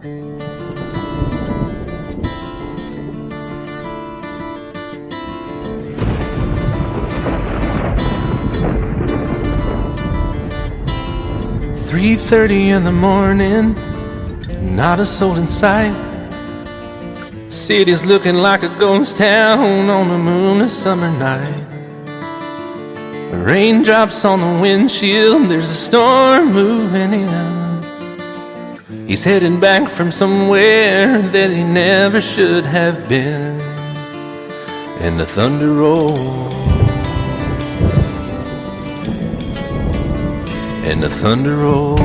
"3:30 in the morning, not a soul in sight. City's looking like a ghost town on a moonless summer night. Raindrops on the windshield, there's a storm moving in. He's heading back from somewhere that he never should have been. And the thunder rolls, and the thunder rolls.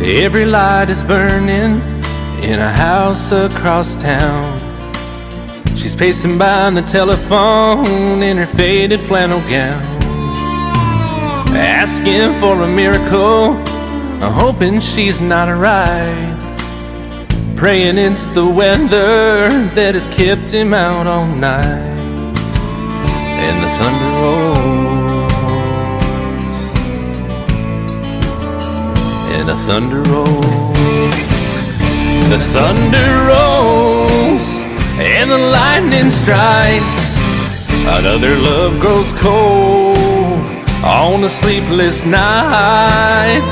Every light is burning in a house across town. She's pacing by the telephone in her faded flannel gown, asking for a miracle, hoping she's not right, praying it's the weather that has kept him out all night. And the thunder rolls, and the thunder rolls. The thunder rolls, and the lightning strikes. Another love grows cold on a sleepless night,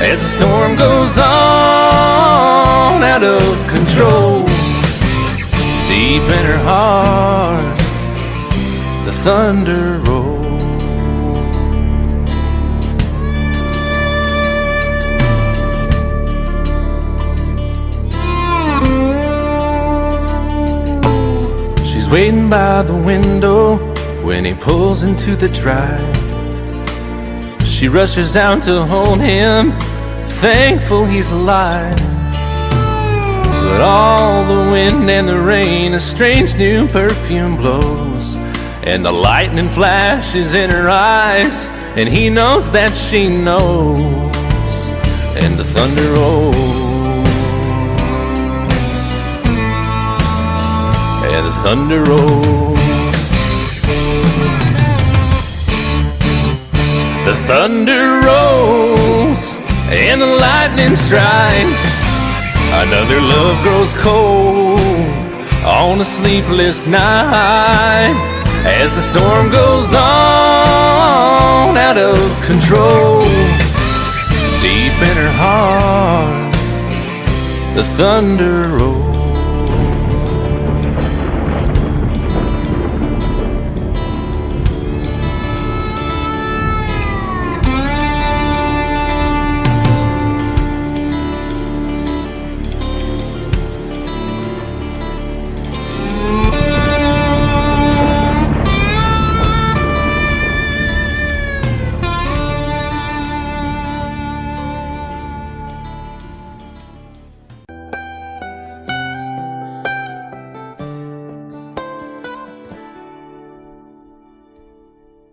as the storm goes on out of control. Deep in her heart, the thunder rolls. She's waiting by the window when he pulls into the drive. She rushes out to hold him, thankful he's alive. But all the wind and the rain, a strange new perfume blows, and the lightning flashes in her eyes, and he knows that she knows. And the thunder rolls, and the thunder rolls. The thunder rolls, and the lightning strikes. Another love grows cold on a sleepless night, as the storm goes on out of control. Deep in her heart, the thunder rolls.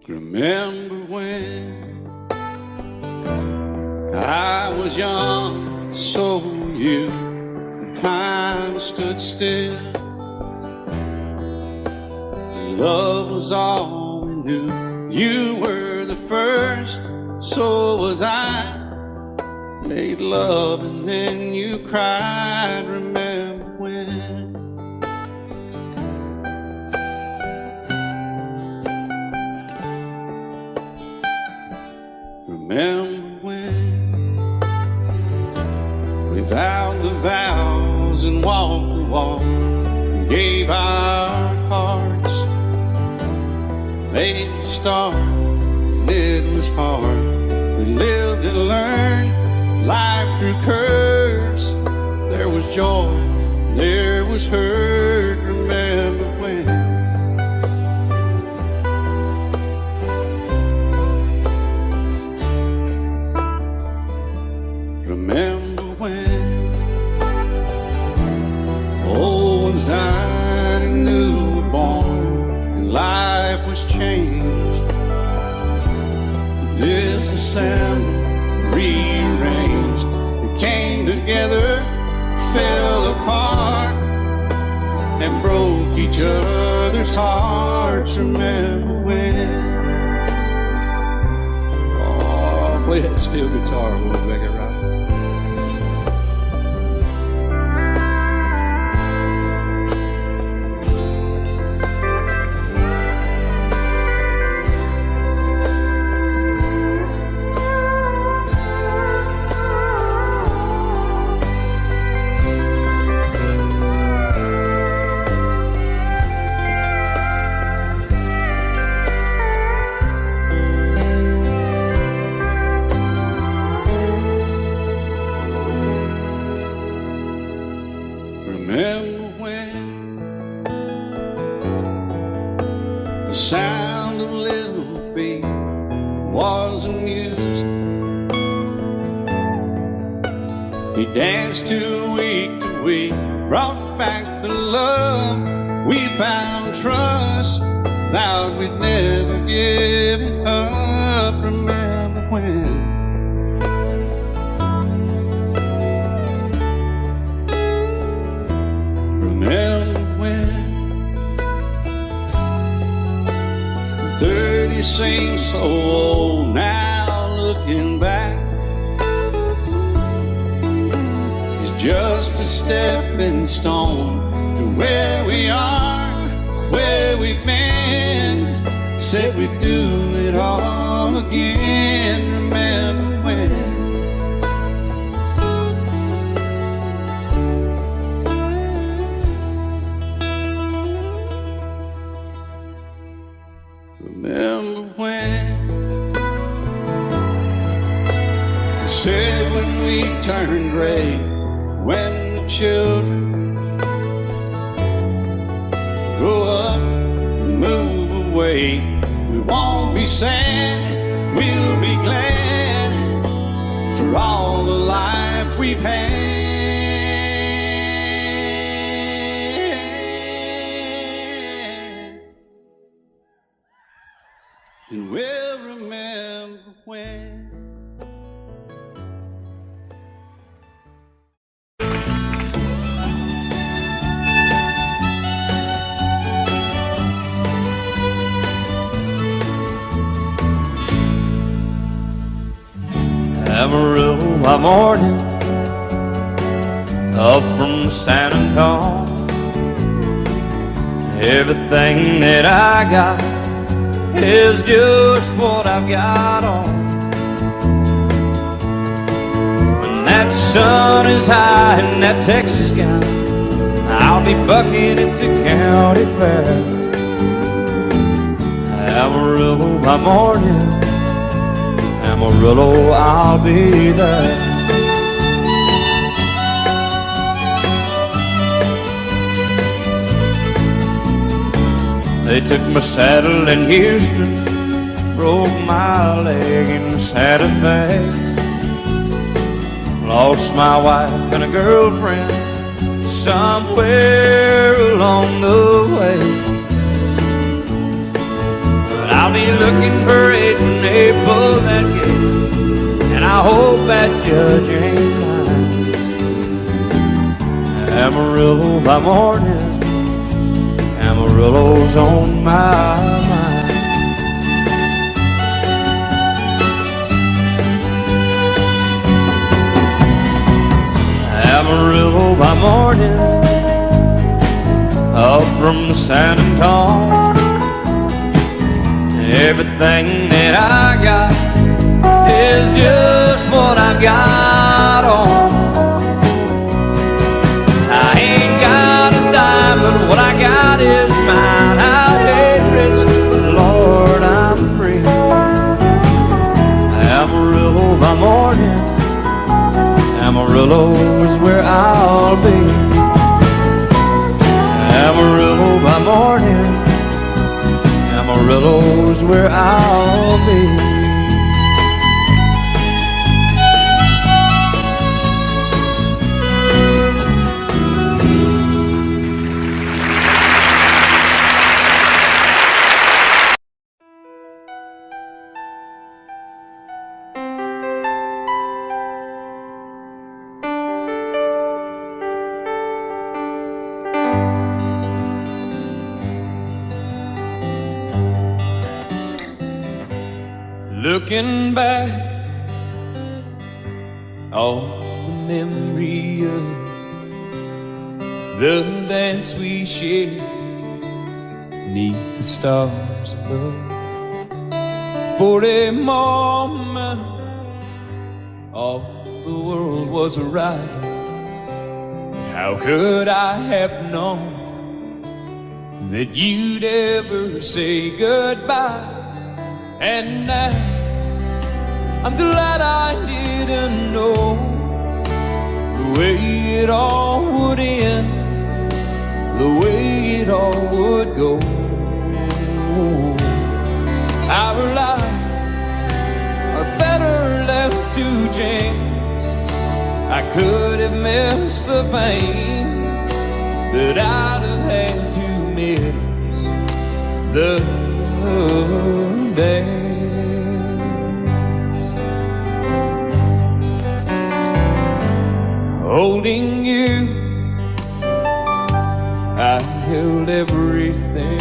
Remember when I was young, so were you. Time stood still. Love was all we knew. You were the first, so was I. Made love and then you cried. Remember when? Remember when we vowed the vows and walked the walk, and gave our hearts, made the start, and it was hard. We lived and learned life through curves. There was joy, there was hurt. Remember when? Remember when old ones died and new were born, and life was changed, disassembled, rearranged. We came together, fell apart, and broke each other's hearts. Remember when? Oh, play that steel guitar when we make it right. Remember when the sound of little feet was amusing? He danced to week, brought back the love. We found trust, vowed we'd never give it up. Remember when? Remember when 30 seems so old now, looking back. It's just a stepping stone to where we are, where we've been. Said we'd do it all again. Remember when? Remember when they said when we turned gray, when the children grow up and move away, we won't be sad, we'll be glad for all the life we've had. And we'll remember when. Amarillo by morning, up from San Antonio. Everything that I got is just what I've got on. When that sun is high in that Texas sky, I'll be bucking it to county fair. Amarillo by morning, Amarillo, I'll be there. They took my saddle in Houston, broke my leg in Santa Fe. Lost my wife and a girlfriend somewhere along the way. But I'll be looking for it when they pull that gate, and I hope that judge ain't lying. Amarillo by morning, Amarillo's on my mind. Amarillo by morning, up from San Antonio. Everything that I got is just what I've got on. I ain't got a dime, but what I got is mine. I ain't rich, but Lord, I'm free. Amarillo by morning, Amarillo is where I'll be. Amarillo by morning, Amarillo is where I'll be. Looking back all the memory of the dance we shared beneath the stars above. For a moment, all the world was right. How could I have known that you'd ever say goodbye? And now I'm glad I didn't know the way it all would end, the way it all would go. Our lives are better left to chance. I could have missed the pain, but I'd have had to miss the dance. Holding you, I held everything.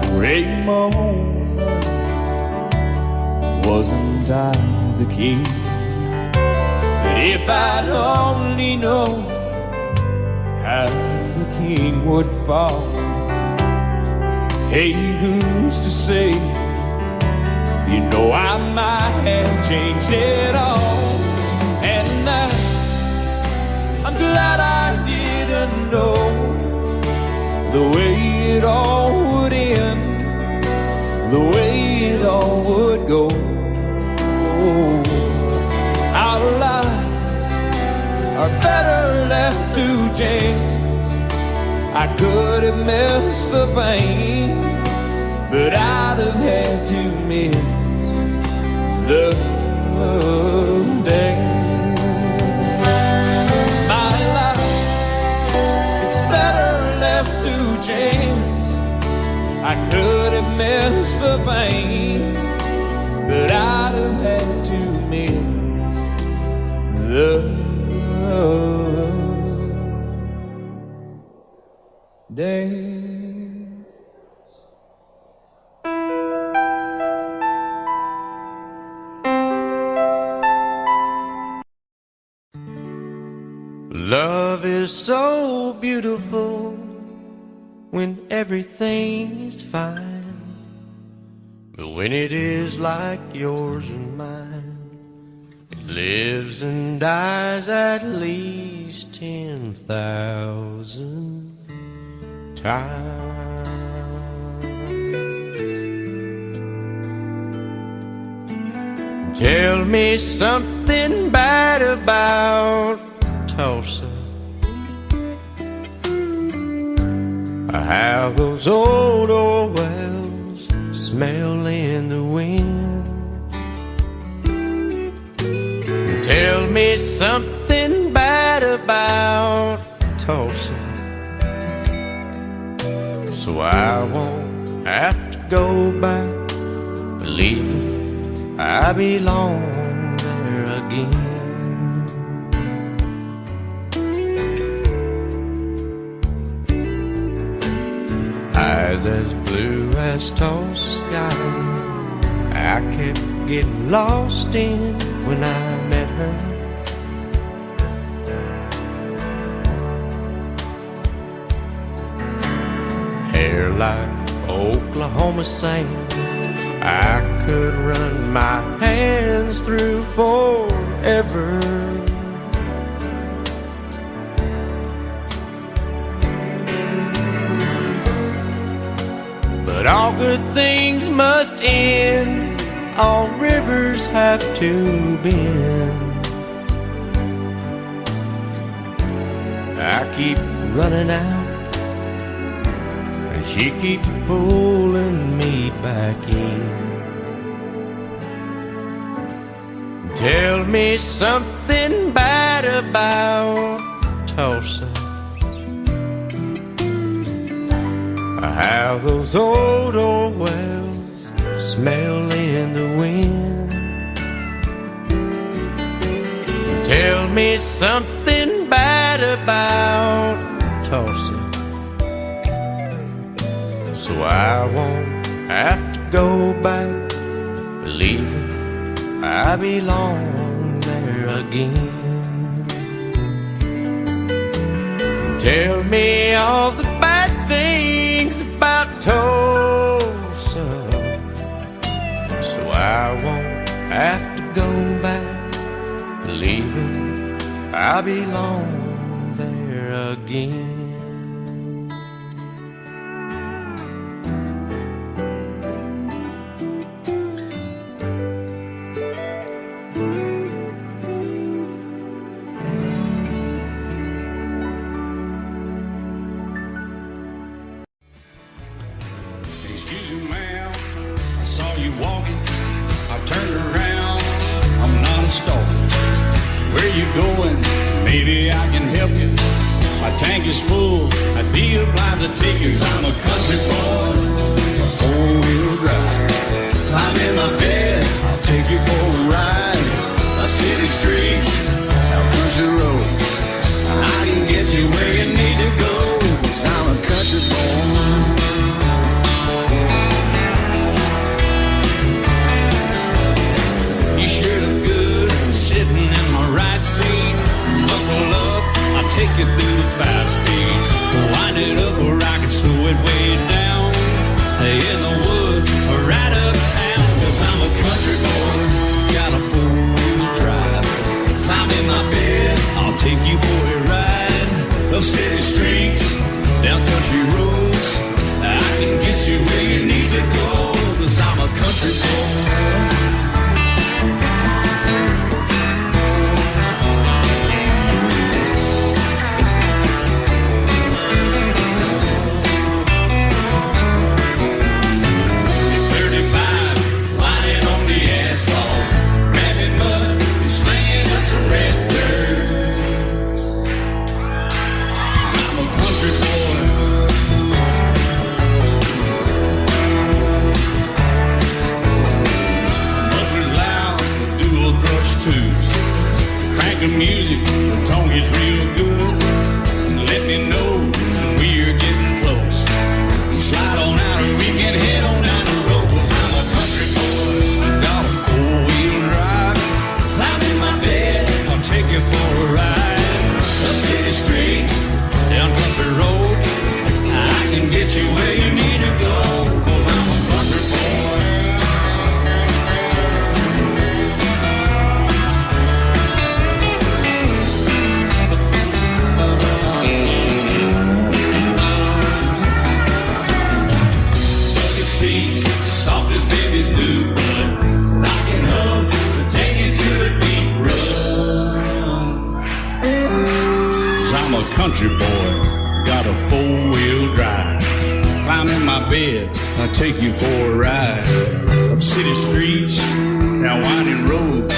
For a moment, wasn't I the king? But if I'd only known how the king would fall, hey, who's to say? You know I might have changed it all. And I'm glad I didn't know the way it all would end, the way it all would go. Our lives are better left to chance. I could have missed the pain, but I'd have had to miss the day. My life, it's better left to chance. I could have missed the pain, but I'd have had to miss the days. Love is so beautiful when everything is fine, but when it is like yours and mine, it lives and dies at least 10,000 times. Tell me something bad about Tulsa, how those old wells smell in the wind. Tell me something bad about Tulsa, so I won't have to go back believing I belong there again. Eyes as blue as Tulsa sky, I kept getting lost in when I met her. Hair like Oklahoma sand, I could run my hands through forever. But all good things must end, all rivers have to bend. I keep running out, and she keeps pulling me back in. Tell me something bad about Tulsa, how those old wells smell in the wind. Tell me something bad about Tulsa, so I won't have to go back believing I belong there again. Tell me all the bad things about Tulsa, so I won't have to go back, believing I belong there again. Excuse me, ma'am, I saw you walking. I turned around, I'm not a stalker. Where you going? Maybe I can help you. My tank is full, I'd be obliged to take you. 'Cause I'm a country boy, a four-wheel drive. Climb in my bed, I'll take you for a ride. Up city streets, out country roads. I can get you where you need to go. 'Cause I'm a country boy. You sure look good sitting in my right seat. Buckle up, I'll take you through the 5 speeds. Wind it up or I can slow it way down. In the woods or right uptown. 'Cause I'm a country boy, got a 4-wheel drive. Climb in my bed, I'll take you for a ride. Up city streets, down country roads. I can get you where you need to go. 'Cause I'm a country boy. The music, the tone gets real good. Let me know when we're getting close. Slide on out and we can head on down the road. 'Cause I'm a country boy, got a 4-wheel drive. Climb in my bed, I'll take you for a ride. Up city streets, down country roads. I can get you where you need to go. 'Cause I'm a country boy. Soft as babies do, but rocking up to take it to a deep run. 'Cause I'm a country boy, got a 4-wheel drive. Climb in my bed, I'll take you for a ride. Up city streets, down winding roads.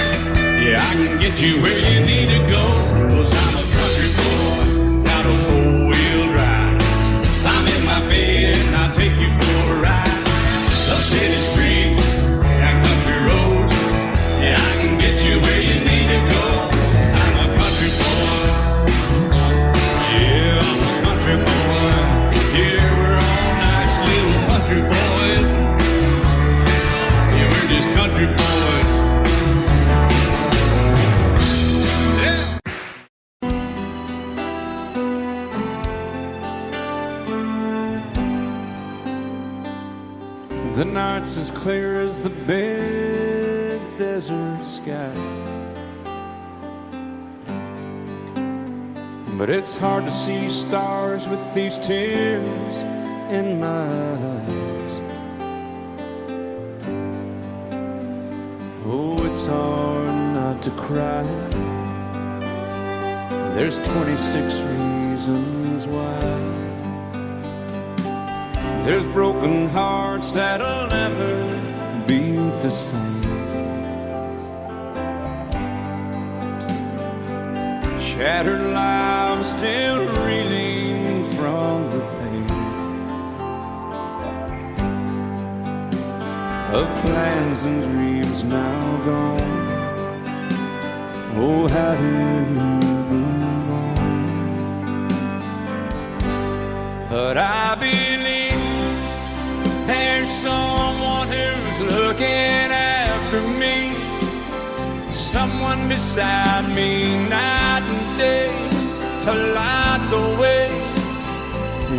Yeah, I can get you where you need to go. 'Cause I'm a country boy, got a 4-wheel drive. Climb in my bed, and I'll take you for a ride. Up city streets, down country roads. Yeah, I can get you where you need to go. I'm a country boy. Yeah, I'm a country boy. Yeah, we're all nice little country boys. Yeah, we're just country boys. Yeah. The night's as clear as the big desert sky, but it's hard to see stars with these tears in my eyes. Oh, it's hard not to cry. There's 26 reasons why. There's broken hearts that'll never be the same. Shattered lives still reeling from the pain of plans and dreams now gone. Oh, how do you move on? But I believe there's someone who's looking after me, someone beside me night and day to light the way.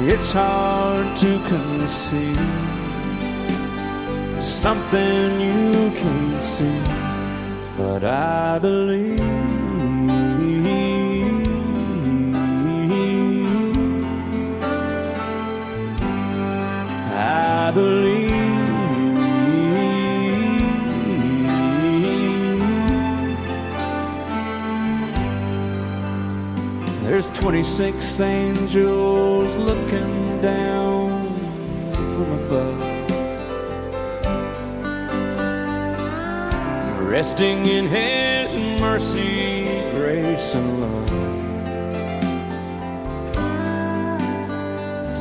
It's hard to conceive something you can't see, but I believe. I believe. There's 26 angels looking down from above, resting in His mercy, grace, and love.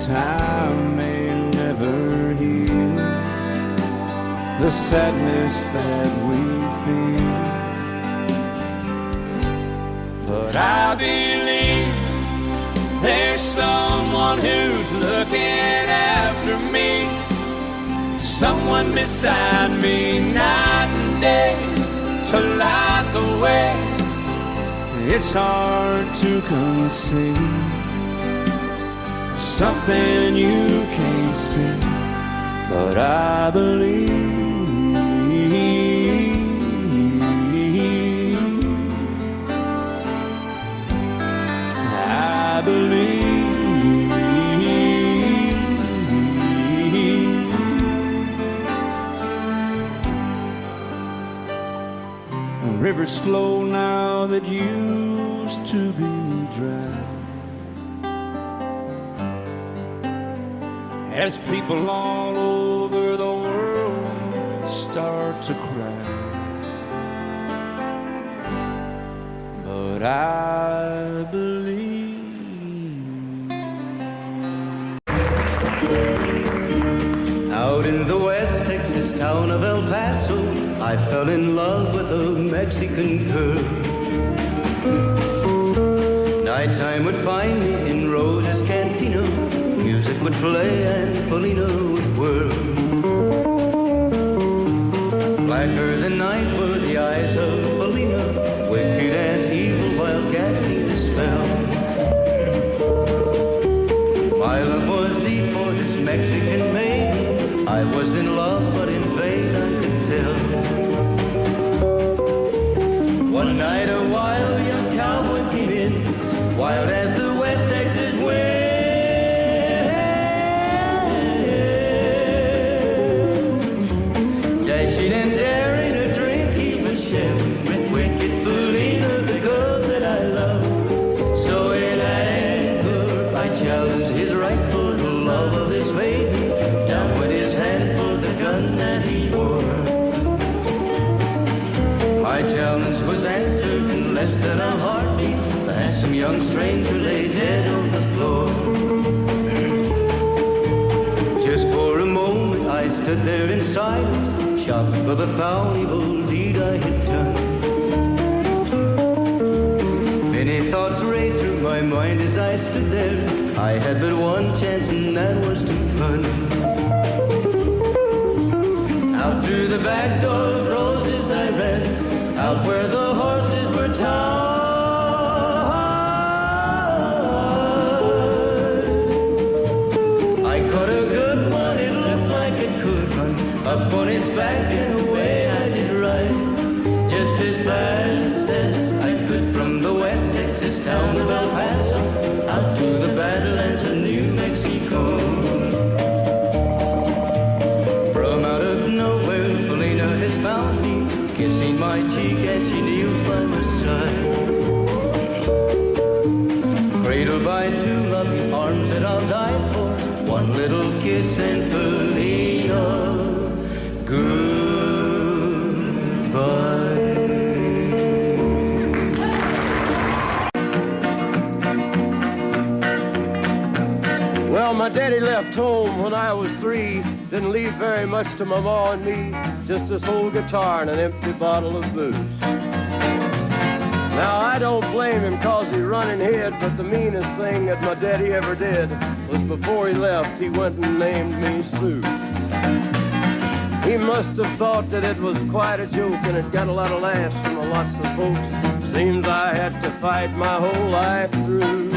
Time may never heal the sadness that we feel, but I believe there's someone who's looking after me, someone beside me night and day to light the way. It's hard to conceive something you can't see, but I believe. I believe. Rivers flow now that used to be dry, as people all over the world start to cry. But I believe. Out in the West Texas town of El Paso, I fell in love with a Mexican girl. Nighttime would find me in Rosa's cantina. Music would play and Polina would whirl. Blacker than night were the eyes of Polina, wicked and evil while casting a spell. My love was deep for this Mexican maiden. I was in love, but in vain I could tell. One night a wild young cowboy came in, wild as the West Texas wind. Dashing and daring a drink he was sharing with wicked Polina, the girl that I love. So in anger I challenged his right for the love of this maiden. Down went his hand for the gun that he wore. My challenge was answered in less than a heartbeat. The handsome young stranger lay dead on the floor. Just for a moment I stood there in silence, shocked for the foul evil deed I had done. Many thoughts raced through my mind as I stood there. I had but one chance and that was to run. Out through the back door of Roses I ran, out where the horses were tied. I caught a good one, it looked like it could run, up on its back and away I did ride. Just as fast as I could from the West Texas town of El Paso, out to the Badlands of New Mexico. From out of nowhere, Polina has found me, kissing my cheek as she kneels by my side. Cradled by two loving arms that I'll die for, one little kiss and Polina, goodbye. Well, my daddy left home when I was 3. Didn't leave very much to my ma and me, just this old guitar and an empty bottle of booze. Now, I don't blame him 'cause he run and hid, but the meanest thing that my daddy ever did was before he left, he went and named me Sue. He must have thought that it was quite a joke, and it got a lot of laughs from lots of folks. Seems I had to fight my whole life through.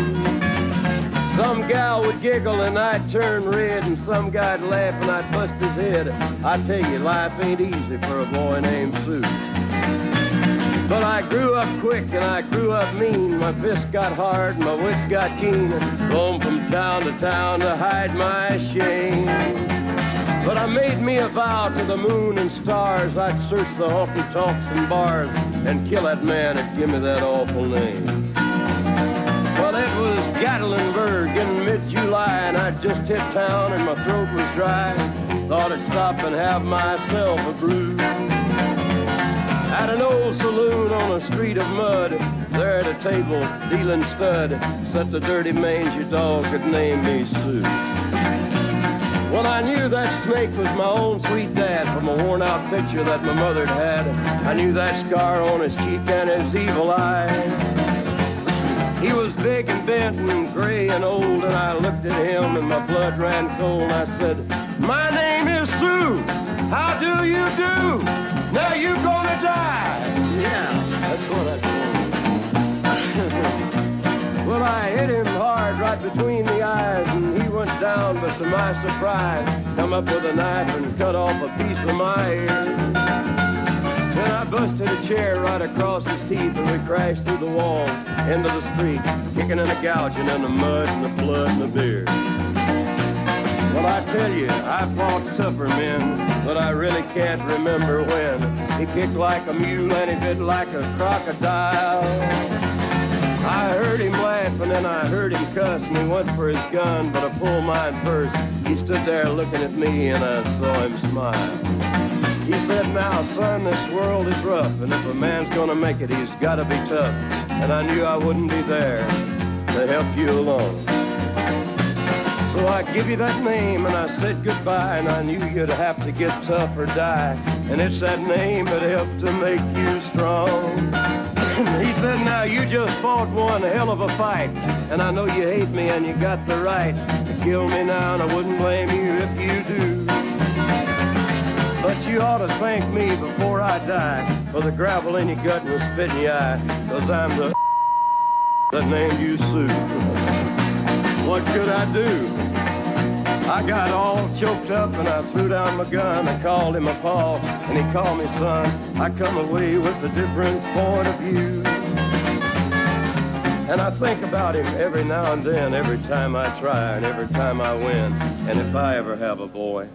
Some gal would giggle and I'd turn red, and some guy'd laugh and I'd bust his head. I tell you, life ain't easy for a boy named Sue. But I grew up quick and I grew up mean. My fists got hard and my wits got keen. Roamed from town to town to hide my shame. But I made me a vow to the moon and stars, I'd search the honky-tonks and bars and kill that man that give me that awful name. Well, it was Gatlinburg in mid-July, and I'd just hit town and my throat was dry. Thought I'd stop and have myself a brew. At an old saloon on a street of mud, there at a table, dealing stud, sat the dirty mangy dog that named me Sue. Well, I knew that snake was my own sweet dad from a worn-out picture that my mother'd had. I knew that scar on his cheek and his evil eye. He was big and bent and gray and old, and I looked at him and my blood ran cold. I said, "My name is Sue. How do you do? Now you gonna die." Yeah, that's what I told him. Well, I hit him hard right between the eyes, and he went down, but to my surprise, come up with a knife and cut off a piece of my ear. Then I busted a chair right across his teeth, and we crashed through the walls into the street, kicking and a gouging in the mud and the blood and the beer. Well, I tell you, I fought tougher men, but I really can't remember when. He kicked like a mule and he bit like a crocodile. I heard him laugh and then I heard him cuss, and he went for his gun, but I pulled mine first. He stood there looking at me and I saw him smile. He said, "Now, son, this world is rough, and if a man's gonna make it, he's gotta be tough." And I knew I wouldn't be there to help you along. So I give you that name and I said goodbye, and I knew you'd have to get tough or die. And it's that name that helped to make you strong. He said, "Now you just fought one hell of a fight, and I know you hate me and you got the right to kill me now, and I wouldn't blame you if you do. But you ought to thank me before I die for the gravel in your gut and the spit in your eye, 'cause I'm the that named you Sue." What could I do? I got all choked up and I threw down my gun. I called him a pa and he called me son. I come away with a different point of view. And I think about him every now and then, every time I try and every time I win. And if I ever have a boy,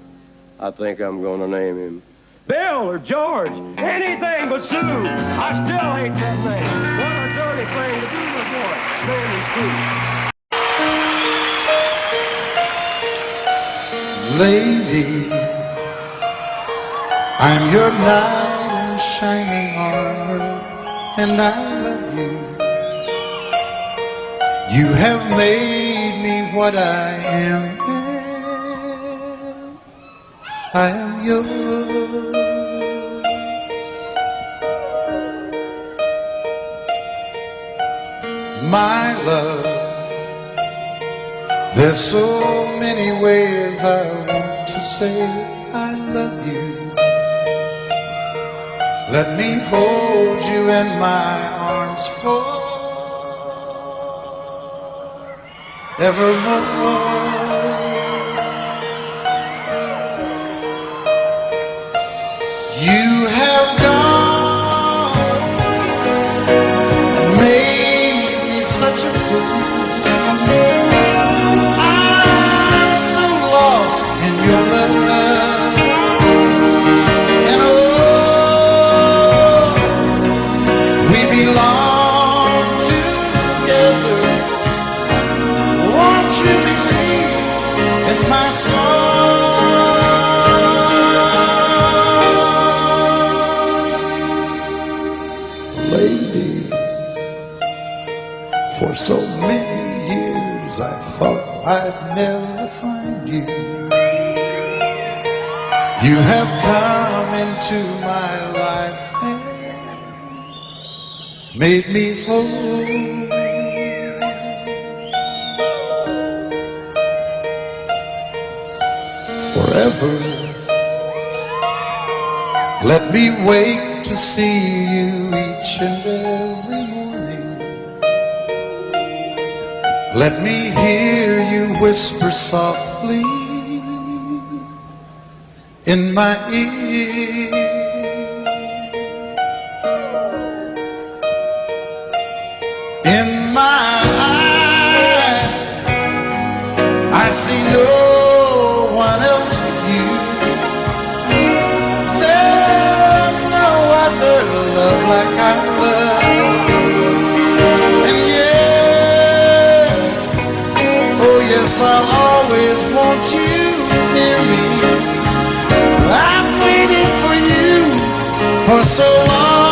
I think I'm gonna name him Bill or George, anything but Sue. I still hate that name. What a dirty thing to do with a boy. Name him Sue. Lady, I'm your knight in shining armor, and I love you. You have made me what I am. I am yours. My love, there's so many ways I want to say I love you. Let me hold you in my arms forevermore. You have gone and made me such a fool. I'm so lost in your love, and oh, we belong together. Won't you believe in my song? Lady, for so many years I thought I'd never find you. You have come into my life and made me whole. Forever Let me wake to see you each and every morning. Let me hear you whisper softly in my ear. In my eyes, I see no one else but you. There's no other love like our love. And yes, oh yes, I'll always want you near me. I've waited for you for so long.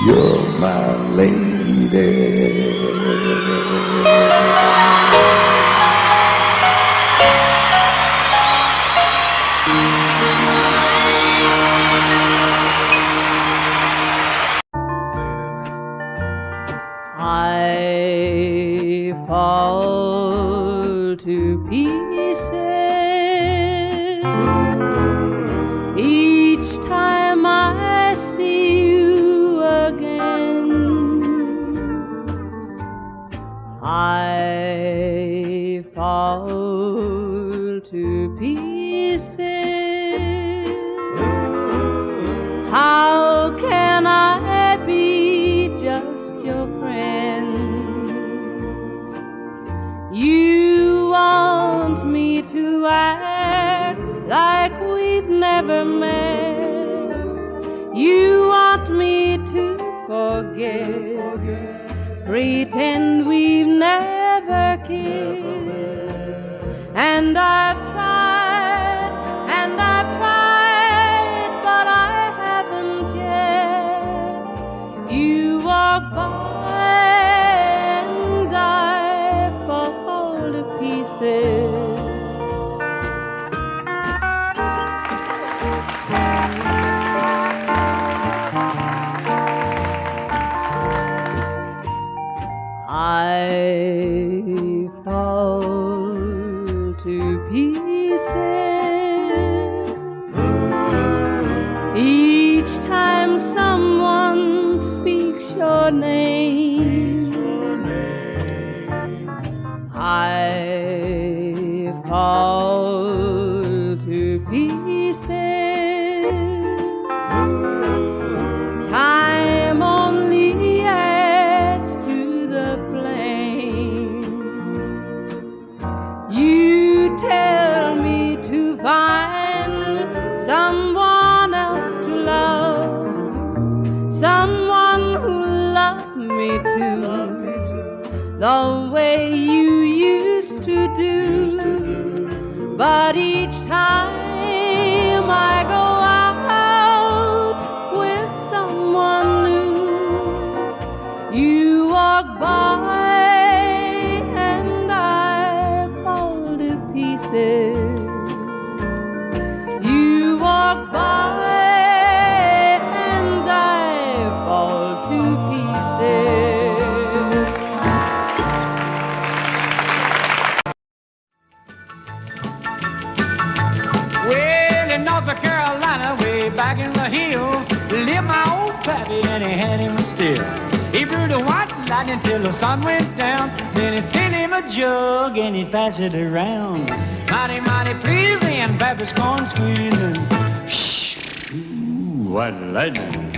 You're my lady. I fall to pieces each time I see you again. I fall to pieces. How can I be just your friend? You want me to act like we've never met. You want me to forget, pretend we've never kissed. And I've tried, but I haven't yet. You walk by and I fall to pieces. I fall to pieces each time someone speaks your name. I fall to pieces. Time only adds to the flame. You tell me to find someone else to love, someone who loved me too, the way you used to do. But each time I go out with someone new, you walk by and I fall to pieces. You walk by and I fall to pieces. Well, in North Carolina, way back in the hill, lived my old pappy and he had him still. He brewed a white lightning till the sun went down. Then he'd fill him a jug and he'd pass it around. Mighty, mighty pleasing, pappy's corn squeezing. Shh, ooh, white lightning.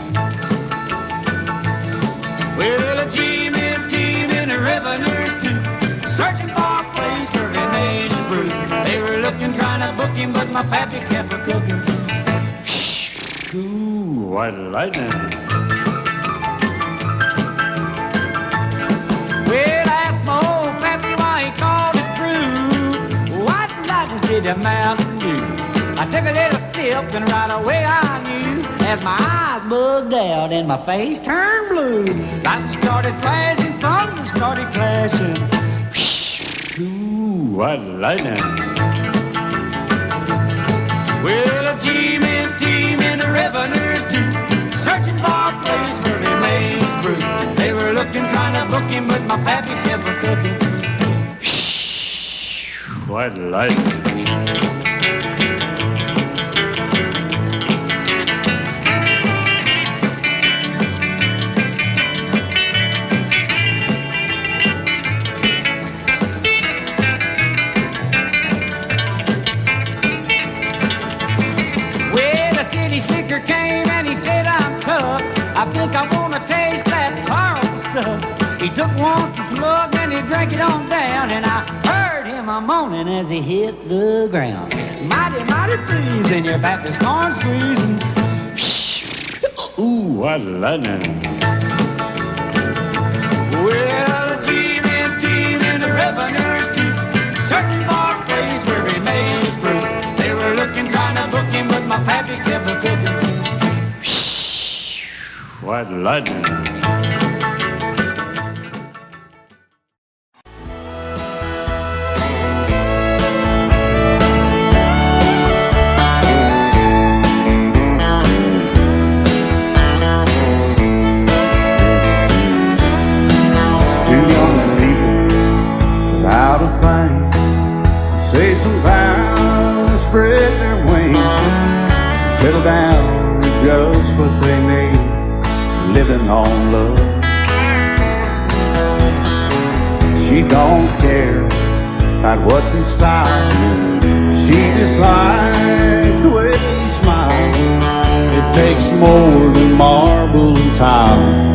Well, Jimmy the revenues too, searching for a place where he made his brew. They were looking, trying to book him, but my pappy kept a cooking. Ooh, white lightning. Well, I asked my old pappy why he called his brew White Lightning did the Mountain Dew. I took a little sip and right away I knew, as my eyes bugged out and my face turned blue. Lightning started flashing, thunder started clashing. Ooh, white lightning. Well, a G-man team and the revenues too, searching for a place where they made his brew. They were looking, trying to book him, but my pappy kept a cooking. White lightning. Slicker came and he said, I'm tough. I think I want to taste that powerful stuff. He took one slug and he drank it on down, and I heard him a moaning as he hit the ground. Mighty, mighty freezing, your back is corn squeezing. Ooh, white lightning. Well, the G-men team and the revenues too, searching for a place where he made his brew. They were looking, trying to book him, but my pappy kept a cooking. White lightning. Two young people without a thing, say some vows, spread their wings, settle down to just what they need, living on love. She don't care about what's in style, she just likes the way you smile. It takes more than marble and tile,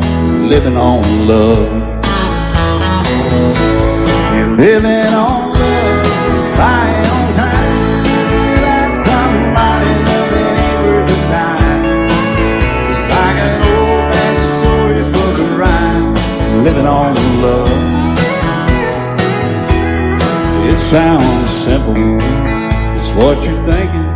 living on love. You're living on love, buying on time, without somebody loving ain't worth a dime. It's like an old-fashioned storybook of rhyme, living on love. It sounds simple, it's what you're thinking.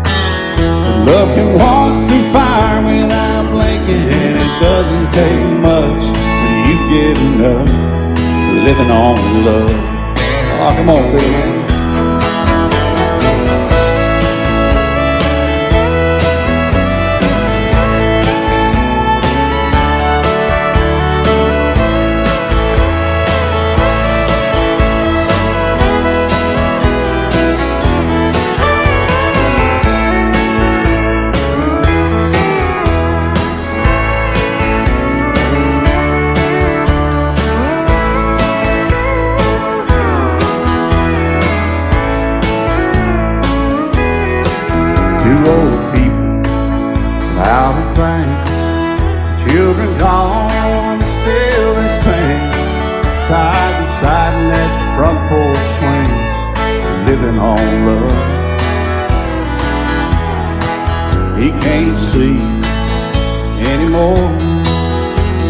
But love can walk through fire without blinking. It doesn't take much when you give enough, living on love. Oh, come on, Phil, man. Old people without a thing, children gone, still they sing, side by side in that front porch swing, living on love. He can't see anymore,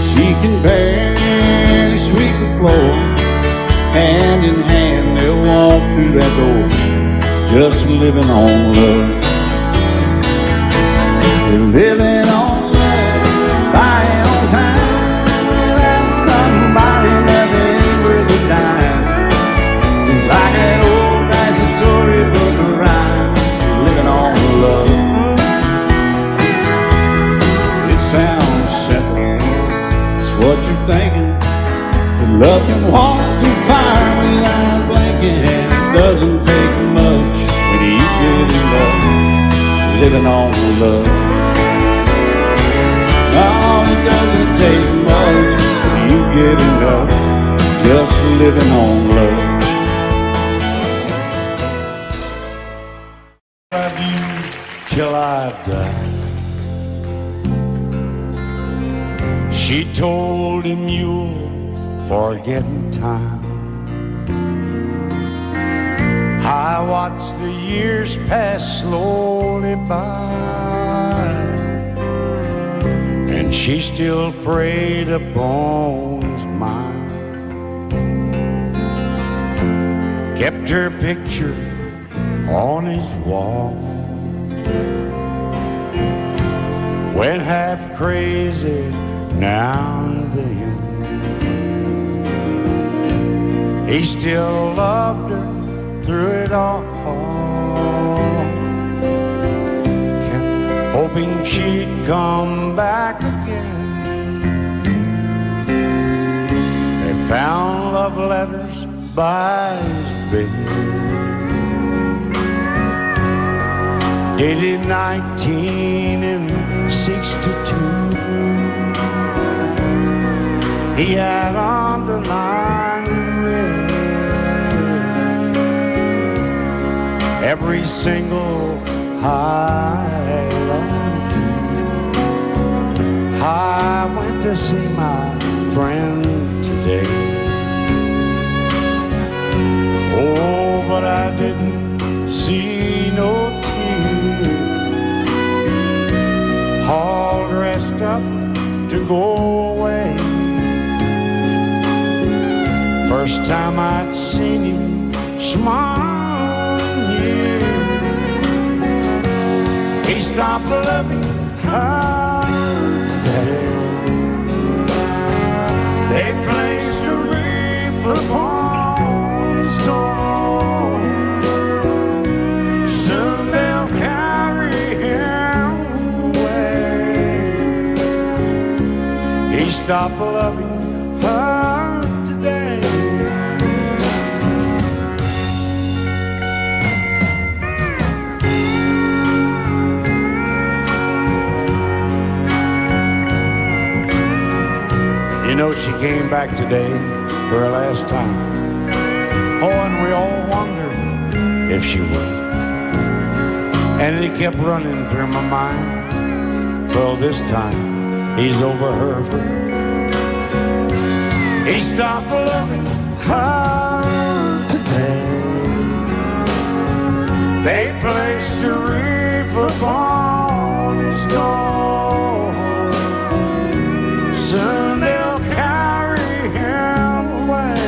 she can barely sweep the floor. Hand in hand they'll walk through that door, just living on love. Living on love, buying on time, without somebody loving ain't worth a dime. It's like an old-fashioned storybook of rhyme, living on love. It sounds simple, it's what you're thinking. But love can walk through fire without blinking. And it doesn't take much when you get enough, living on love. Oh, it doesn't take much when you get enough, just living on love. Love you till I die. She told him you'll forgetting time. I watch the years pass slowly by, and she still preyed upon his mind. Kept her picture on his wall, went half crazy now and then. He still loved her through it all, kept hoping she'd come back again. They found love letters by his bed, dated 1962. He had underlined red every single I love you. I went to see my friend today. Oh, but I didn't see no tears, all dressed up to go away. First time I'd seen him smile in years. He stopped loving her. They placed a wreath upon his door. Soon they'll carry him away. He stopped loving her today. You know, she came back today for her last time. Oh, and we all wondered if she would. And it kept running through my mind. Well, this time he's over her for good. He stopped loving her today. They placed a wreath upon his door. Soon they'll carry him away.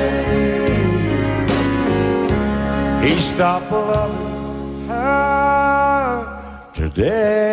He stopped loving her today.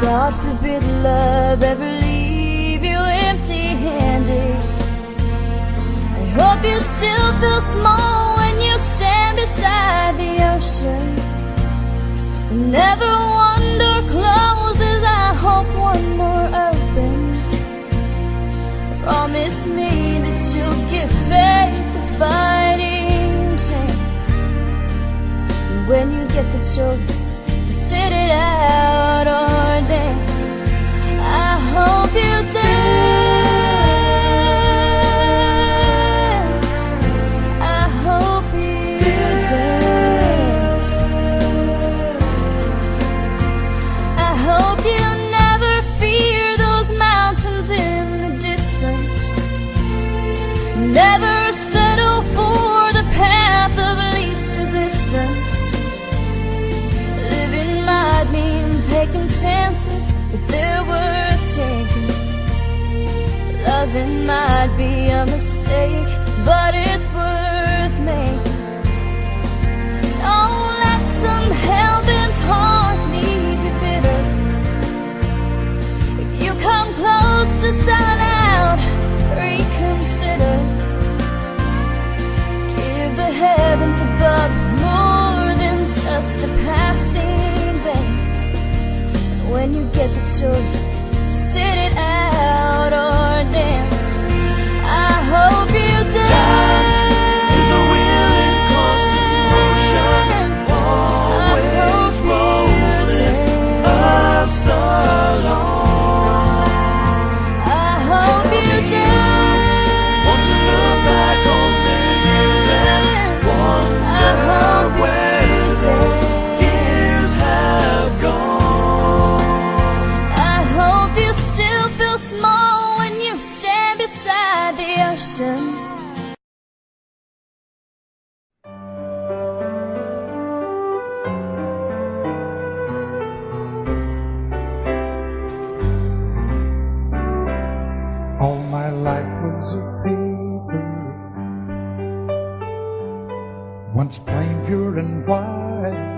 God forbid love ever leave you empty-handed. I hope you still feel small when you stand beside the ocean. Never one door closes, I hope one more opens. Promise me that you'll give faith a fighting chance. And when you get the choice to sit it out or dance, I hope you dance. I hope you dance. I hope you never fear those mountains in the distance. Never settle for the path of least resistance. Living might mean taking chances, but they're worth taking. Loving might be a mistake, but it's worth making. Don't let some hell-bent heart leave to sound out, reconsider. Give the heavens above more than just a passing glance. And when you get the choice to sit it out or dance, I hope you dance. Time is a wheel in constant motion, always rolling us along. I hope you dance. Want to look back on the years and wonder where those years have gone. I hope you still feel small when you stand beside the ocean. All my life was a paper, once plain, pure and white,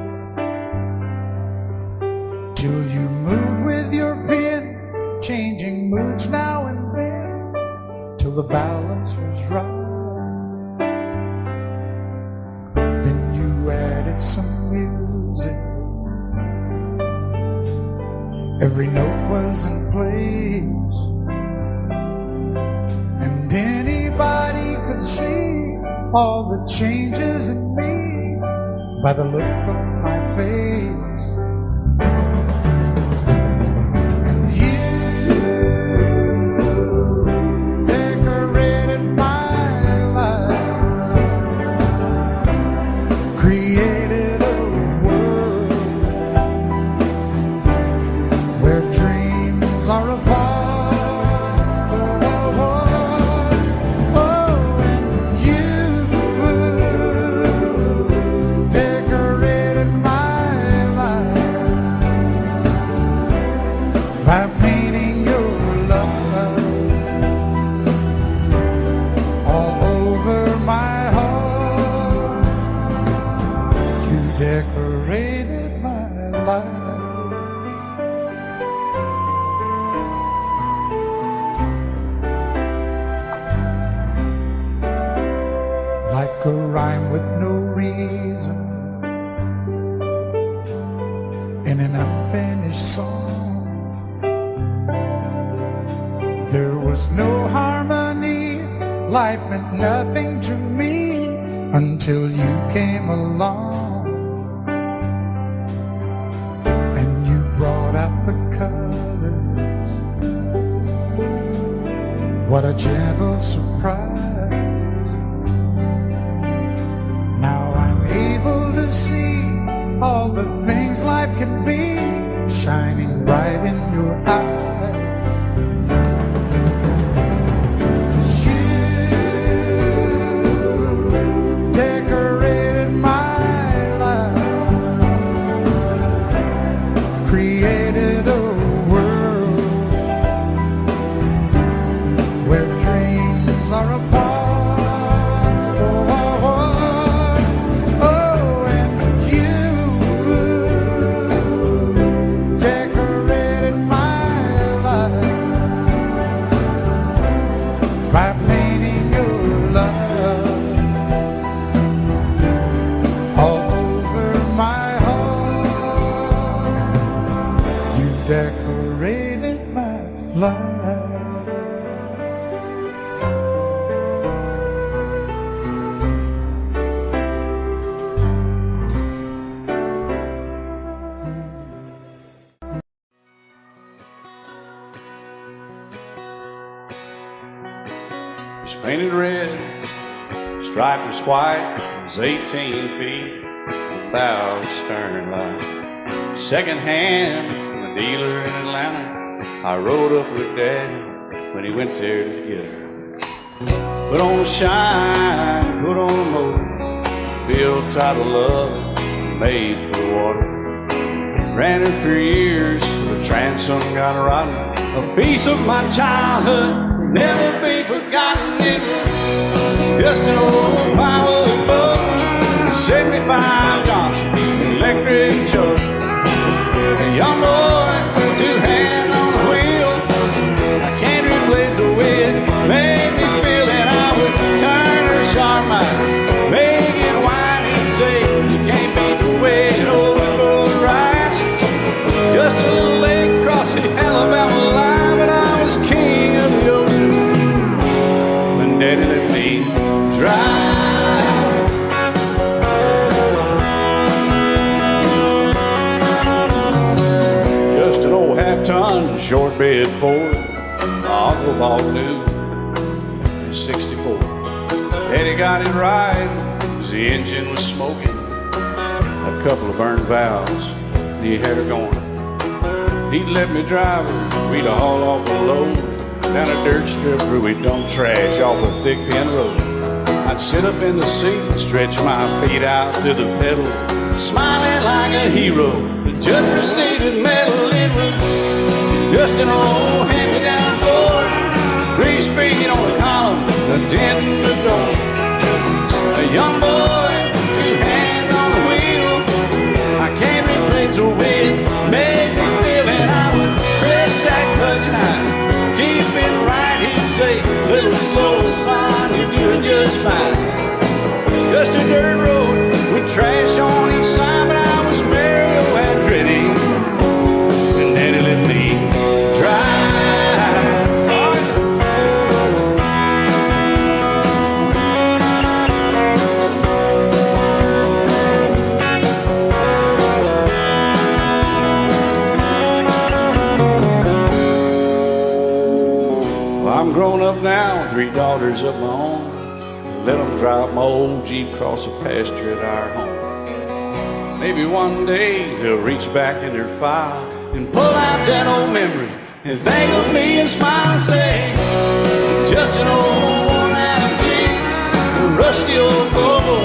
till you moved with your pen, changing moods now and then, till the balance was right. Then you added some music, every note was in place, and anybody could see all the changes in me by the look on my face. And you decorated my life, created a world where dreams are apart. By painting your love all over my heart, you decorated my life. Like a rhyme with no reason in an unfinished song. There was no harmony, life meant nothing to me until you came along. And you brought out the colors, what a gentle surprise. Now I'm able to see all the things life can be, shining bright in your eyes. Created a world where dreams are apart. Oh, and you decorated my life by painting your love all over my decorated my life. It's painted red, striped was white, it was 18 feet without a stern light. Second hand from a dealer in Atlanta, I rode up with Daddy when he went there to get her. Put on a shine, put on a motor, built out of love, made for the water. Ran it for years, the transom got rotten. A piece of my childhood will never be forgotten. It's just an old firewood boat, 75 Johnson electric jug. A young boy with two hands on the wheel, I can't remember shortbread Ford, Uncle Baloo, in 64. Daddy got it right, 'cause the engine was smoking, a couple of burned valves, and he had her going. He'd let me drive her, we'd haul off a load down a dirt strip where we'd dump trash off a thick pin road. I'd sit up in the seat and stretch my feet out to the pedals, smiling like a hero. The judge proceeded metal, it was just an old hand-me-down Ford, 3-speed on the column, a dent in the door. A young boy, 2 hands on the wheel, I can't replace the way it made me feel. And I would press that clutch and I'd keep it right. He'd say, little soul, son, you're doing just fine. Just a dirt road with trash on each side, but I was Mario Andretti, and Daddy let me drive. Well, I'm grown up now, 3 daughters of my own. Let them drive my old Jeep across the pasture at our home. Maybe one day they'll reach back in their file and pull out that old memory and think of me and smile and say, just an old worn-out Jeep, a rusty old Volvo,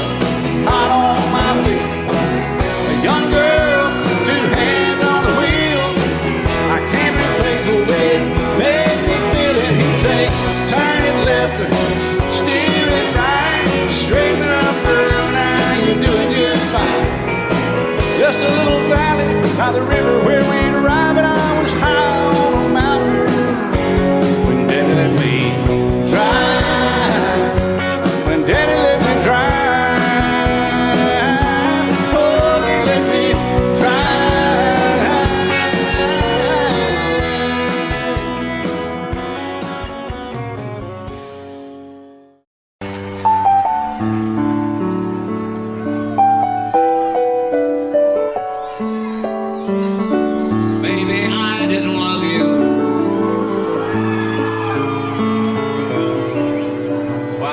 hot on my feet. A young girl, 2 hands on the wheel, I can't replace the way it made me feel. And he'd say, turn it left or steer it right, straighten up, girl, now you're doing just fine. Just a little valley by the river where we'd arrive, and I was high on a mountain when Daddy let me drive. When Daddy let me drive, oh, he let me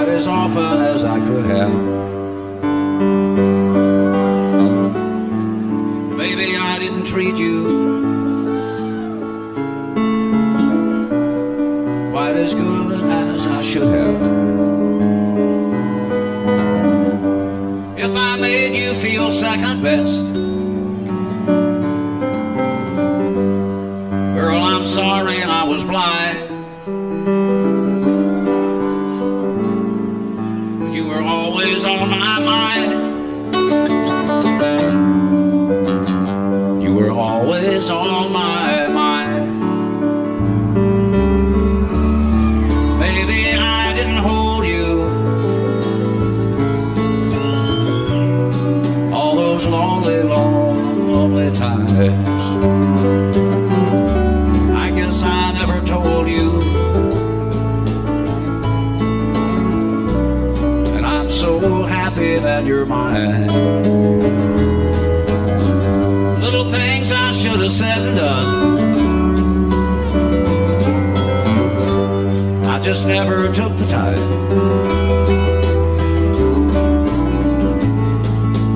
as often as I could have. Maybe I didn't treat you quite as good as I should have. If I made you feel second best, girl, I'm sorry I was blind. Always on my mind. You were always on my mind. Maybe I didn't hold you all those lonely, lonely times. I guess I never told you. So happy that you're mine. Little things I should have said and done, I just never took the time.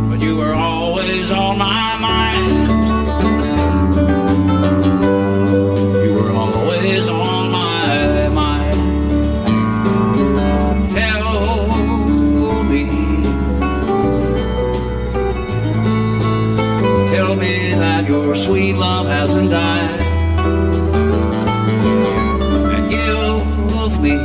But you were always on my mind. You were always on my mind. Tell me that your sweet love hasn't died, and give me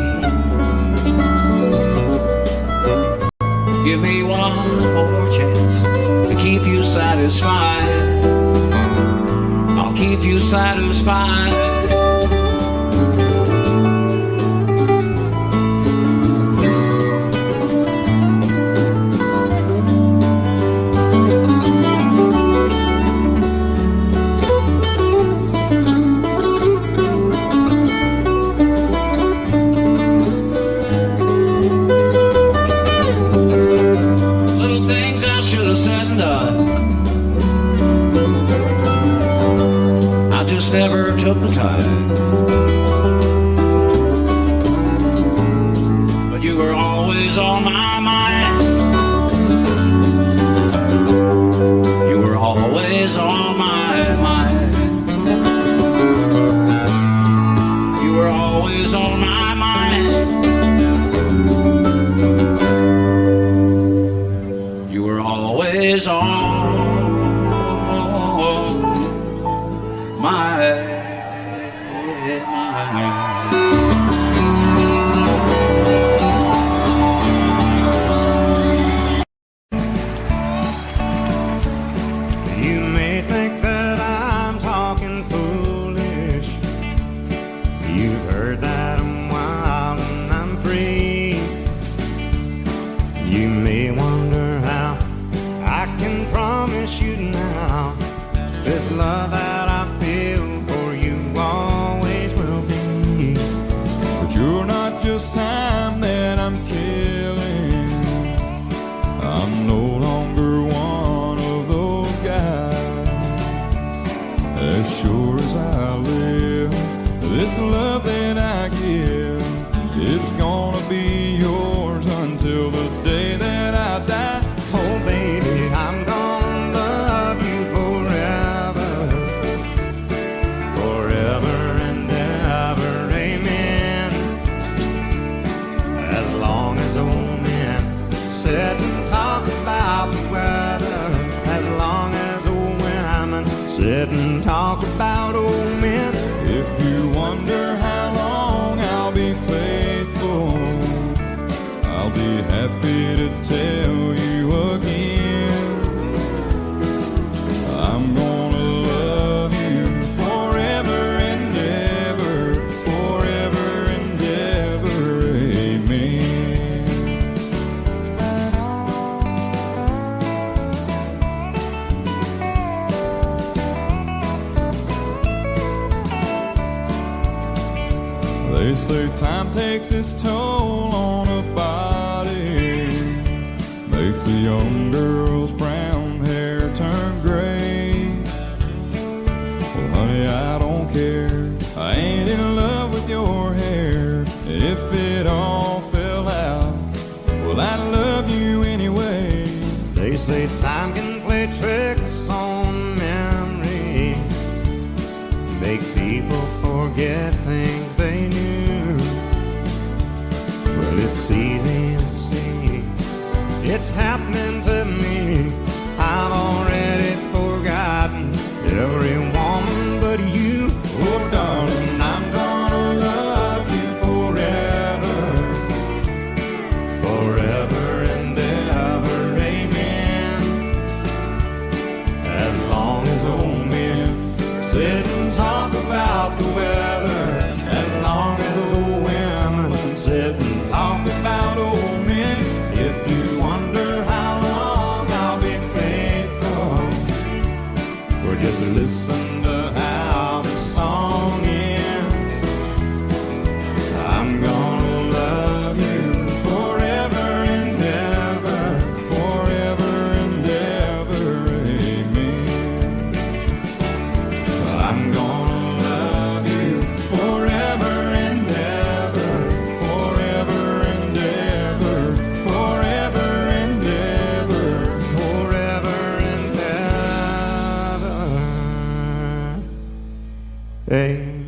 But you were always on my mind. You were always on my mind. You were always on my mind. You were always on my mind. You may think that I'm talking foolish. You've heard that I'm wild and I'm free. You may wonder how I can promise you now this love that I feel for you always will be. But you're not just time that I'm killing. I'm no longer one of those guys. As sure as I live, this love that I give is gonna be yours until the day that I die. Oh baby, I'm gonna love you forever, forever and ever, amen. As long as old men sit and talk about the weather, as long as old women sit and talk about old men. If you wonder how long I'll be faithful, I'll be happy to tell you again. I'm gonna love you forever and ever, forever and ever, amen. They say time takes its toll on a body, makes a young girl's brown hair turn gray. Well, honey, I don't care. I ain't in love with your hair. And if it all fell out, well, I'd love you anyway. They say time can play tricks on memory, make people forget things they knew. Well, it's easy to see, it's happening to me. I've already forgotten every woman but you. Oh, darling, I'm gonna love you forever, forever and ever, amen. As long as old men sit and talk about the weather, as long as old women sit and talk about old men. If you wonder how long I'll be faithful, or just listen to how the song ends, I'm gonna love you forever and ever, forever and ever, amen. I'm gonna love you forever and ever, forever and ever, forever and ever, forever and ever, amen.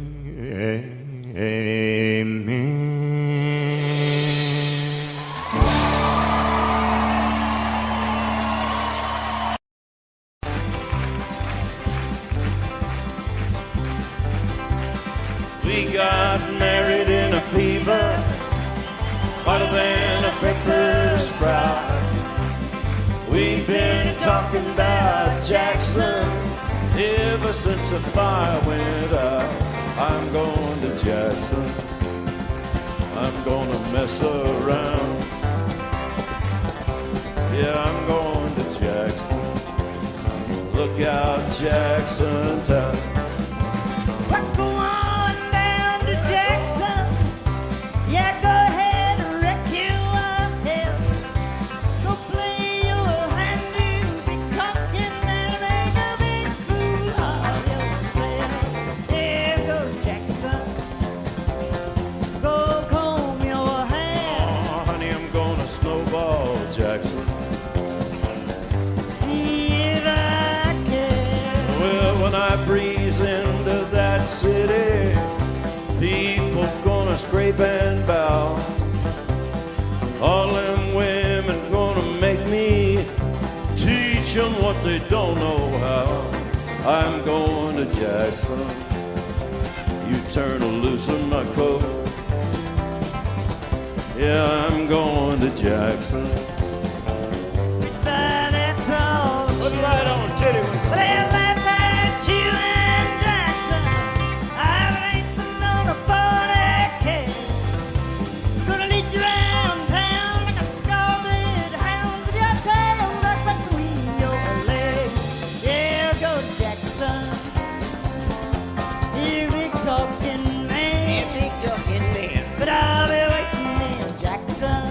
We got married in a fever, hotter than a pepper sprout. We've been talking about Jackson ever since the fire went out. I'm going to Jackson, I'm gonna mess around. Yeah, I'm going to Jackson, look out Jackson town. Go on down to Jackson. Yeah, go ahead and wreck your tail. Go play your hand, you'll be talking and make a big fool of yourself. There goes Jackson. drape and bow. All them women gonna make me teach them what they don't know how. I'm going to Jackson. You turn a loose in my coat. Yeah, I'm going to Jackson. But it's all Put it right on, titty one. Well, like that you and Jackson, I've racing on a 40K. Gonna lead you around town like a scalded hound with your tail tucked between your legs. Yeah, go Jackson. You big talking man. Yeah, big talking man. But I'll be waiting in Jackson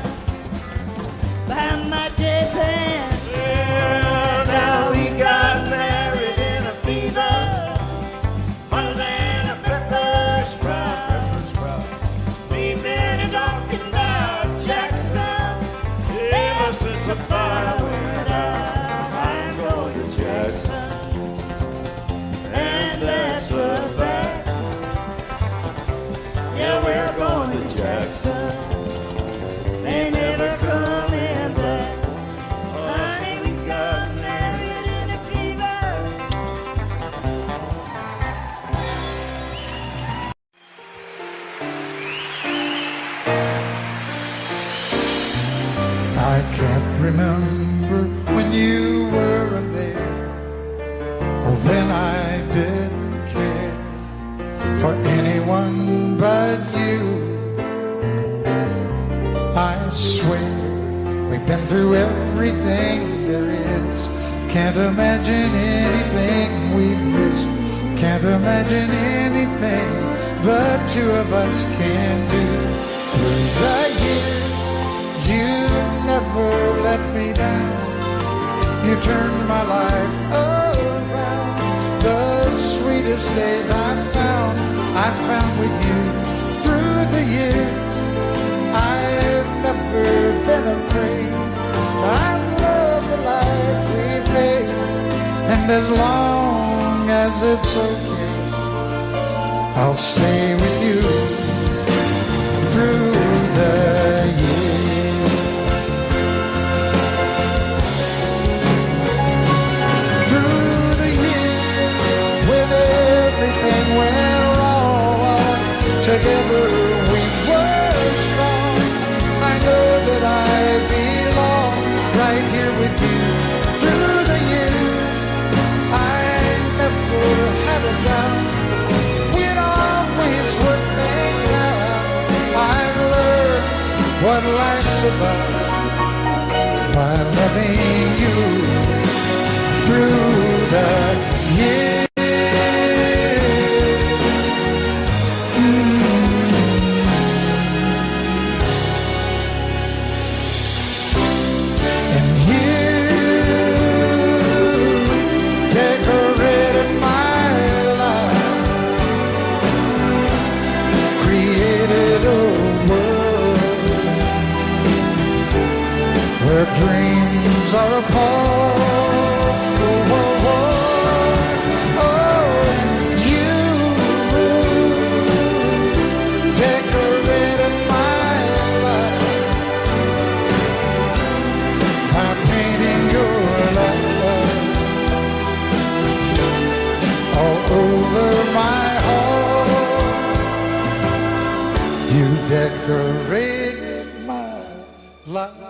behind my J-Pan. Yeah, now we got married in a fever, hotter than a pepper sprout. We've been talking about Jackson ever since the fire went out. I'm going to Jackson, and that's a fact. Yeah, we're going to Jackson. They never coming back. Honey, we got married in a fever. I can't remember when you weren't there, or when I didn't care for anyone but you. I swear we've been through everything there is. Can't imagine anything we've missed. Can't imagine anything the two of us can do. Through the years, you never let me down. You turned my life around. The sweetest days I found with you. Through the years, I've never been afraid. I love the life we've made, and as long as it's okay, I'll stay with you through the years. Through the years, when everything went wrong, together we were strong. I know that I belong right here with you. Through the years, I never had a doubt. We'd always work things out. I've learned what life's about by loving you through the years. And you decorated my life, created a world where dreams are apart. Oh, oh, oh, oh, you decorated my life by painting your love all over my heart. You decorated my life.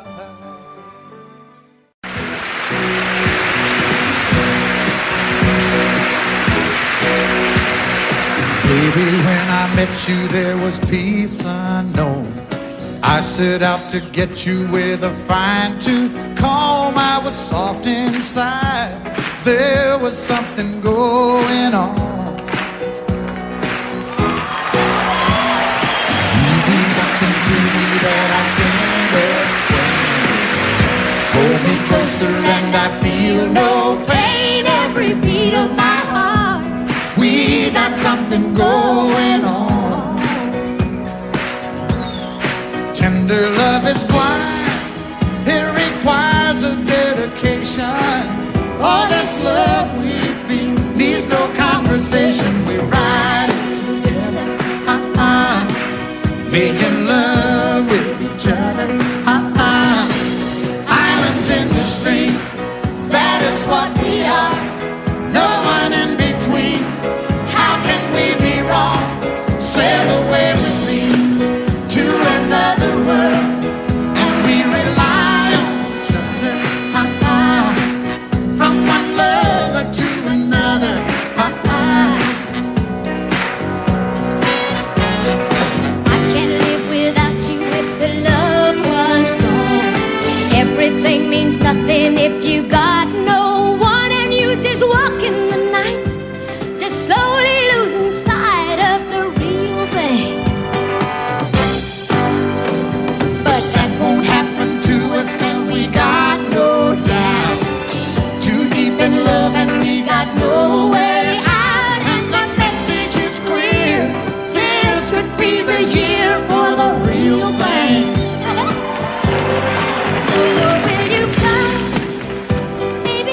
Baby, when I met you, there was peace unknown. I set out to get you with a fine-tooth comb. I was soft inside. There was something going on. You do something to me that I can't explain. Hold me closer and I feel no pain. Every beat of my heart, we got something going on. Tender love is blind. It requires a dedication. All this love we feel needs no conversation. We ride it together, making love with each other. Islands in the stream, that is what we are. No one in between. How can we be wrong? Sail away with me to another world, and we rely on each other. From one lover to another. I can't live without you if the love was gone. Everything means nothing if you got no one, and you just walk in the night, just slowly losing sight of the real thing. But that won't happen to us, 'cause we got no doubt. Too deep in love and we got no way out. And the message is clear, this could be the year for the real thing. Will you come? Baby,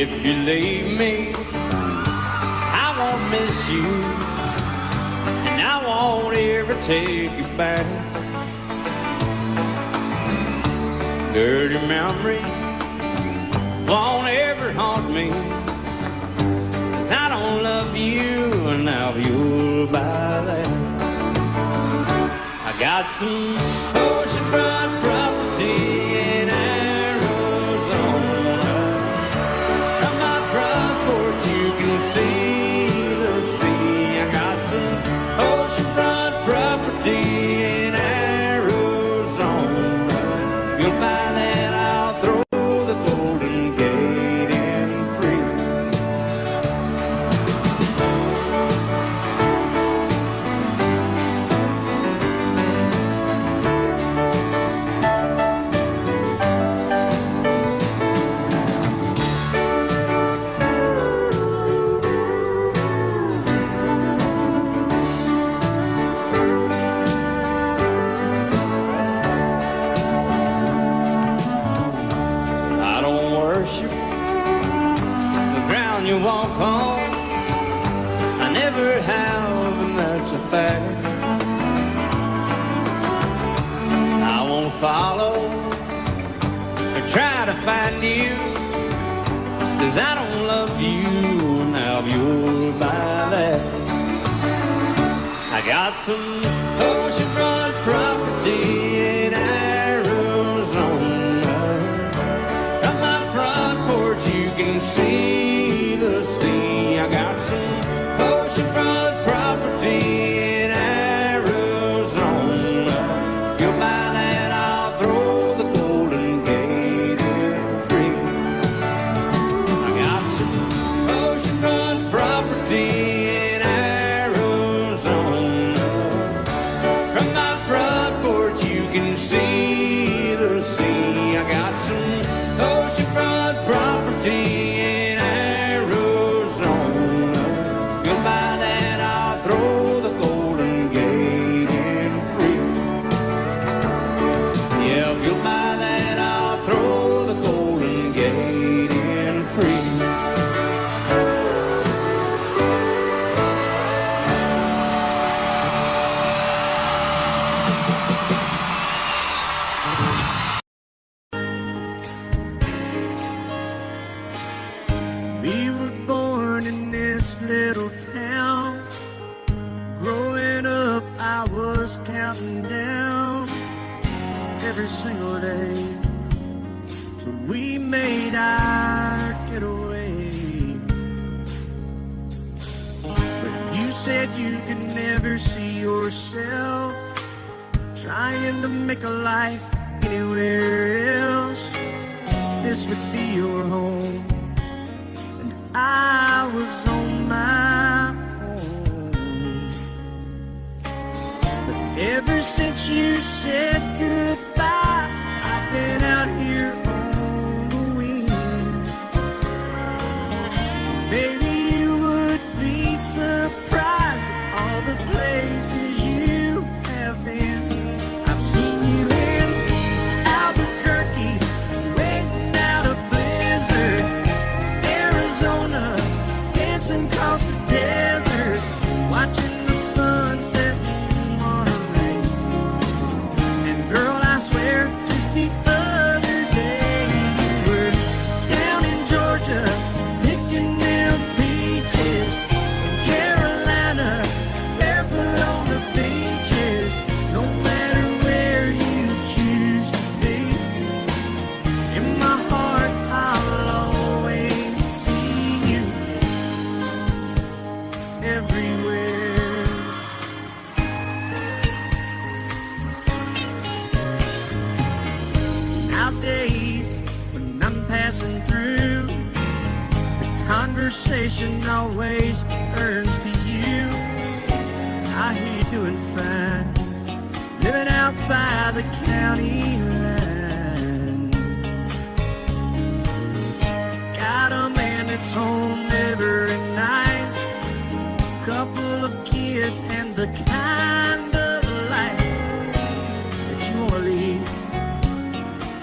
If you leave me, I won't miss you, and I won't ever take you back. Dirty memories won't ever haunt me, 'cause I don't love you, and now you'll buy that. I got some oceanfront property in Arizona. From my front porch you can see the sea. I got some oceanfront property in Arizona. You'll buy that, I'll throw the Golden Gate in free. I don't worship the ground you walk on. I never have, and that's a fact. I won't follow or try to find you, 'cause I don't love you, now you'll buy that. I got some oceanfront property in Arizona. From my front porch you can see the sea. I got some oceanfront property in Arizona. If you'll buy that, I'll throw the Golden Gate in free. I got some oceanfront property in Arizona. From my front porch you can see the sea. I got some oceanfront property in Arizona. You'll buy that, I'll throw the Golden Gate in free. Yeah, if you'll buy that, I'll throw the Golden Gate in free. We were born in this little town. Growing up, I was counting down every single day till we made our getaway. But you said you could never see yourself trying to make a life anywhere else. This would be your home. I was on my own. But ever since you said goodbye, I've been out here on the wing. Baby, you would be surprised at all the places you have been. I've seen you in Albuquerque, waiting out a blizzard. Arizona, dancing across the desert, watching the sunset in Monterey. And girl, I swear, just the other day you were down in Georgia, picking them peaches. Carolina, barefoot on the beaches. No matter where you choose to be, in my heart I'll always see you everywhere. Nowadays, when I'm passing through, the conversation always turns to you. I hear you doing fine, living out by the county line. Got a man that's home every night, couple of kids and the kind of life that you wanna lead.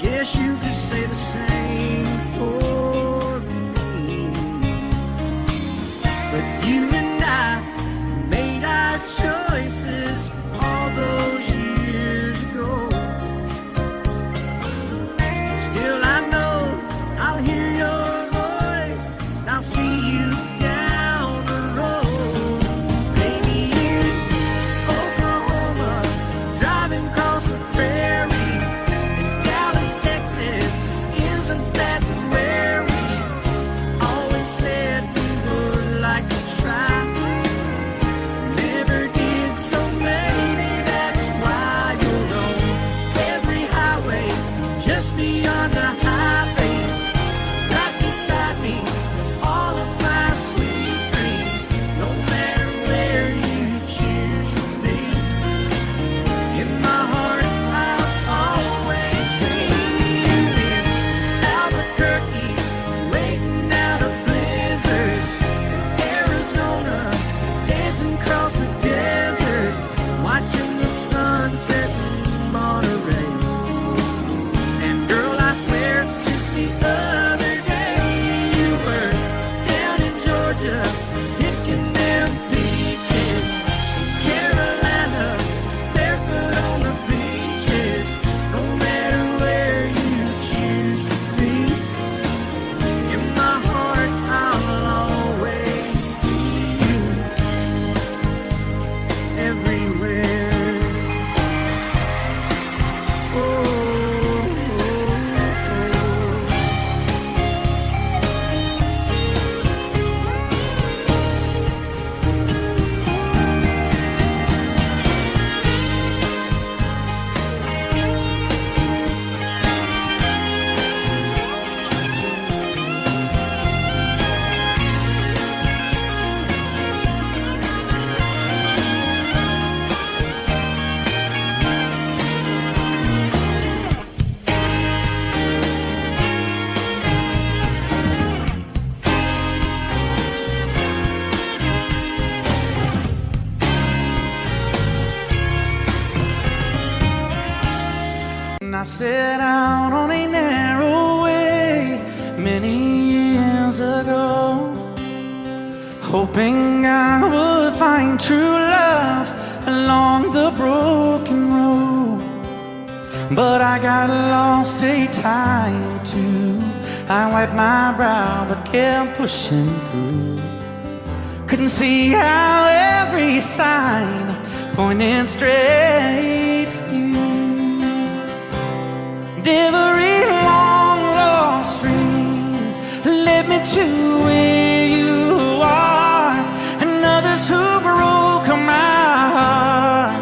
Guess you could say the same for me. set out on a narrow way many years ago, hoping I would find true love along the broken road. But I got lost a time or two. I wiped my brow but kept pushing through. Couldn't see how every sign pointed straight to you. And every long lost stream led me to where you are. And others who broke my heart,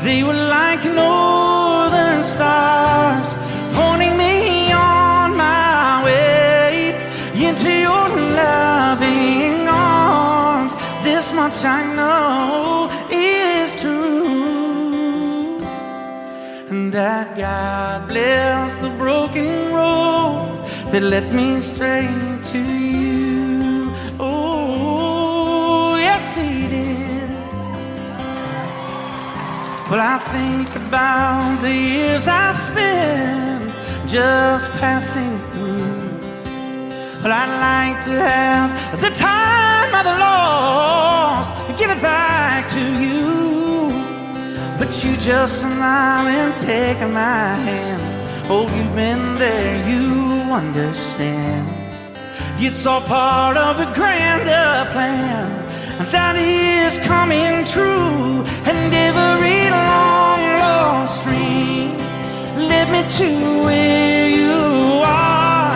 they were like northern stars, pointing me on my way into your loving arms. This much I know is true, and that God bless the broken road that led me straight to you. Oh, yes, He did. Well, I think about the years I spent just passing through. Well, I'd like to have the time I've lost, give it back to you. But you just smile and take my hand. Oh, you've been there, you understand. It's all part of a grander plan that is coming true. And every long lost stream led me to where you are.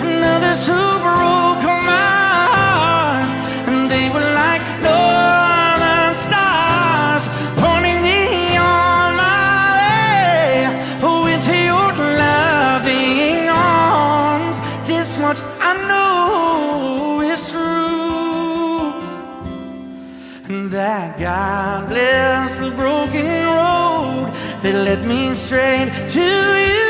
And others who broke my heart, and they were like northern stars, pointing me on my way into your loving arms. This much I know is true, and that God bless the broken road that led me straight to you.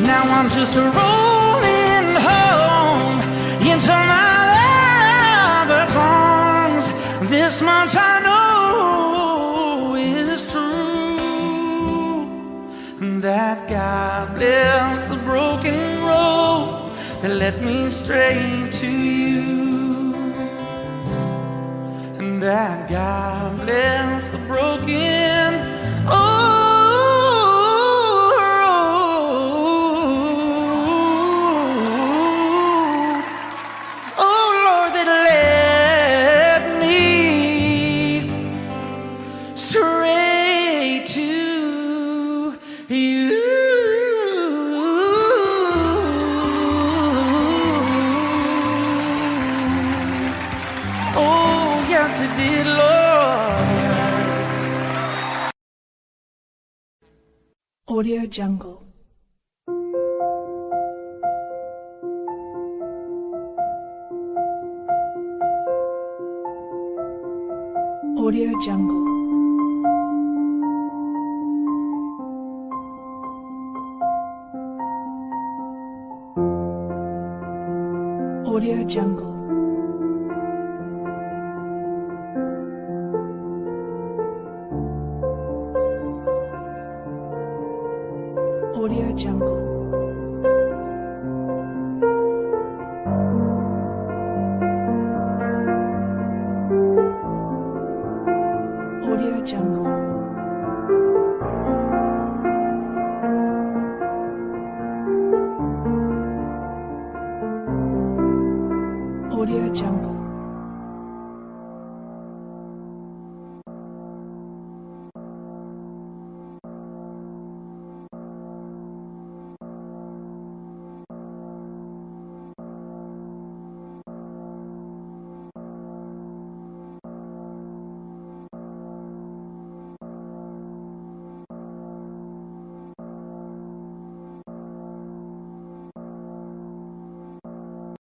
Now I'm just rolling home into my lover's arms. This much I know is true, and that God bless the broken road that led me straight to you. And that God bless the broken Audio Jungle. Audio Jungle. Audio Jungle. Audio Jungle. Audio Jungle.